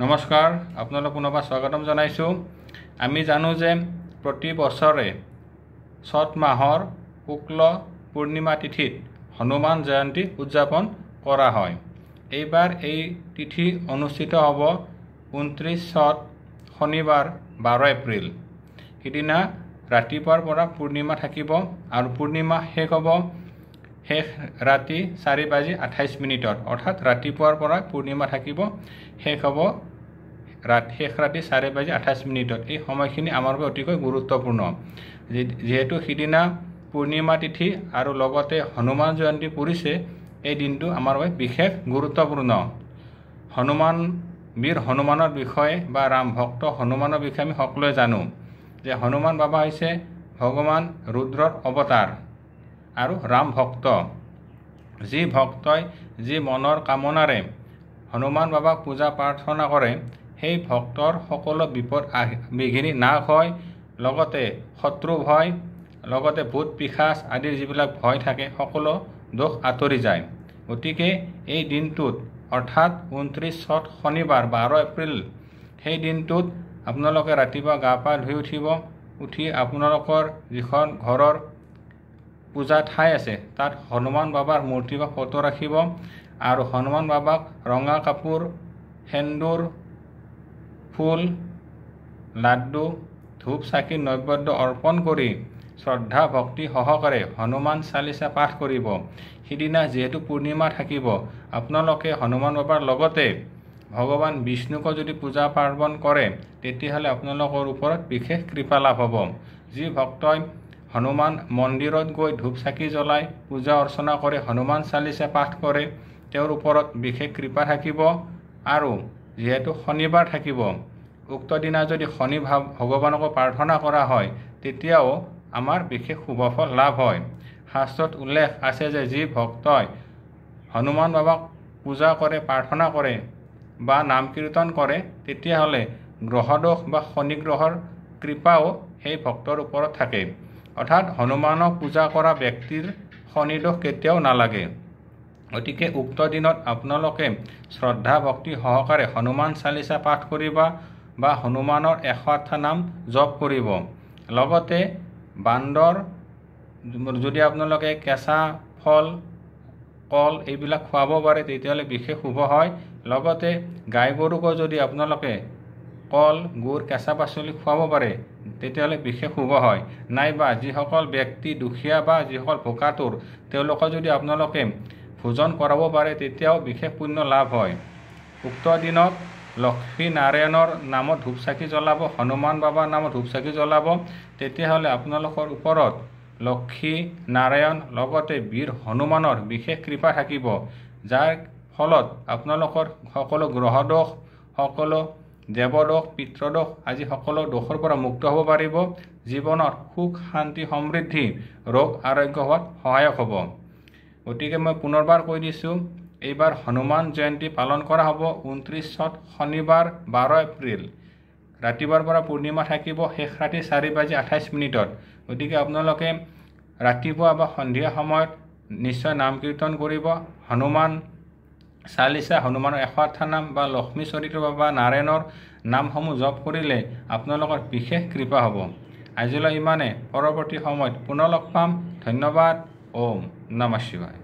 নমস্কাৰ, আপোনালোক পুনৰবাৰ স্বাগতম জনাইছোঁ। আমি জানো যে প্ৰতি বছৰে চত মাহৰ শুক্ল পূৰ্ণিমা তিথিত হনুমান জয়ন্তী উদযাপন কৰা হয়। এইবাৰ এই তিথি অনুষ্ঠিত হ'ব 29 চত শনিবাৰ 12 এপ্ৰিল। সিদিনা ৰাতিপুৱাৰ পৰা পূৰ্ণিমা থাকিব আৰু পূৰ্ণিমা শেষ হ'ব ৰাতি 4:28 অৰ্থাৎ ৰাতিপুৱাৰ পৰা পূৰ্ণিমা থাকিব, শেষ হ'ব শেষ ৰাতি 4:28। এই সময়খিনি আমাৰ বাবে অতিকৈ গুৰুত্বপূৰ্ণ, যিহেতু সিদিনা পূৰ্ণিমা তিথি আৰু লগতে হনুমান জয়ন্তী পৰিছে। এই দিনটো আমাৰ বাবে বিশেষ গুৰুত্বপূৰ্ণ। বীৰ হনুমানৰ বিষয়ে বা ৰাম ভক্ত হনুমানৰ বিষয়ে আমি সকলোৱে জানো যে হনুমান বাবা হৈছে ভগৱান ৰুদ্ৰৰ অৱতাৰ আৰু ৰাম ভক্ত। যি ভক্তই যি মনৰ কামনাৰে হনুমান বাবাক পূজা প্ৰাৰ্থনা কৰে, সেই ভক্তৰ সকলো বিপদ বিঘিনি নাশ হয়, লগতে শত্ৰু ভয়, লগতে ভূত পিশাচ আদিৰ যিবিলাক ভয় থাকে সকলো দোষ আঁতৰি যায়। গতিকে এই দিনটোত অৰ্থাৎ 29 চত শনিবাৰ 12 এপ্ৰিল, সেই দিনটোত আপোনালোকে ৰাতিপুৱা গা পা ধুই উঠি আপোনালোকৰ যিখন ঘৰৰ পূজা ঠাই আছে তাত হনুমান বাবাৰ মূৰ্তি বা ফটো ৰাখিব আৰু হনুমান বাবাক ৰঙা কাপোৰ, সেন্দুৰ, ফুল, লাড্ডু, ধূপ চাকি নৈবেদ্য অৰ্পণ কৰি শ্ৰদ্ধা ভক্তি সহকাৰে হনুমান চালিচা পাঠ কৰিব। সিদিনা যিহেতু পূৰ্ণিমা থাকিব, আপোনালোকে হনুমান বাবাৰ লগতে ভগৱান বিষ্ণুকো যদি পূজা পাৰ্বণ কৰে, তেতিয়াহ'লে আপোনালোকৰ ওপৰত বিশেষ কৃপা লাভ হ'ব। যি ভক্তই হনুমান মন্দিৰত গৈ ধূপ চাকি জ্বলাই পূজা অৰ্চনা কৰে, হনুমান চালিচা পাঠ কৰে, তেওঁৰ ওপৰত বিশেষ কৃপা থাকিব। আৰু যিহেতু শনিবাৰ থাকিব, উক্ত দিনা যদি শনি ভগৱানকো প্ৰাৰ্থনা কৰা হয়, তেতিয়াও আমাৰ বিশেষ শুভফল লাভ হয়। শাস্ত্ৰত উল্লেখ আছে যে যি ভক্তই হনুমান বাবাক পূজা কৰে, প্ৰাৰ্থনা কৰে বা নাম কীৰ্তন কৰে, তেতিয়াহ'লে গ্ৰহদোষ বা শনি গ্ৰহৰ কৃপাও সেই ভক্তৰ ওপৰত থাকে। অৰ্থাৎ হনুমানক পূজা কৰা ব্যক্তিৰ শনিদোষ কেতিয়াও নালাগে। গতিকে উক্ত দিনত আপোনালোকে শ্ৰদ্ধা ভক্তি সহকাৰে হনুমান চালিচা পাঠ কৰিবা বা হনুমানৰ 108 নাম জপ কৰিব। লগতে বান্দৰ যদি আপোনালোকে কেঁচা ফল, কল এইবিলাক খুৱাব পাৰে, তেতিয়াহ'লে বিশেষ শুভ হয়। লগতে গাই গৰুকো যদি আপোনালোকে কল, গুড়, কেঁচা পাচলি খুৱাব পাৰে, তেতিয়াহ'লে বিশেষ শুভ হয়। নাইবা যিসকল ব্যক্তি দুখীয়া বা যিসকল ভোকাতুৰ, তেওঁলোকক যদি আপোনালোকে ভোজন কৰাব পাৰে, তেতিয়াও বিশেষ পুণ্য লাভ হয়। উক্ত দিনত লক্ষ্মী নাৰায়ণৰ নামত ধূপ চাকি জ্বলাব, হনুমান বাবাৰ নামত ধূপ চাকি জ্বলাব, তেতিয়াহ'লে আপোনালোকৰ ওপৰত লক্ষ্মী নাৰায়ণ লগতে বীৰ হনুমানৰ বিশেষ কৃপা থাকিব, যাৰ ফলত আপোনালোকৰ সকলো গ্ৰহদোষ, সকলো দেৱদোষ, পিতৃদোষ আজি সকলো দোষৰ পৰা মুক্ত হ'ব পাৰিব। জীৱনত সুখ শান্তি সমৃদ্ধি ৰোগ আৰোগ্য হোৱাত সহায়ক হ'ব। গতিকে মই পুনৰবাৰ কৈ দিছোঁ, এইবাৰ হনুমান জয়ন্তী পালন কৰা হ'ব 29 চত শনিবাৰ 12 এপ্ৰিল। ৰাতিপুৱাৰ পৰা পূৰ্ণিমা থাকিব, শেষ ৰাতি 4:28। গতিকে আপোনালোকে ৰাতিপুৱা বা সন্ধিয়া সময়ত নিশ্চয় নাম কীৰ্তন কৰিব। হনুমান চালিচা, হনুমানৰ 108 নাম বা লক্ষ্মী চৰিত্ৰ বা নাৰায়ণৰ নামসমূহ জপ কৰিলে আপোনালোকৰ বিশেষ কৃপা হ'ব। আজিলৈ ইমানে। পৰৱৰ্তী সময়ত পুনৰ লগ পাম। ধন্যবাদ। ওম নমঃ শিৱায়।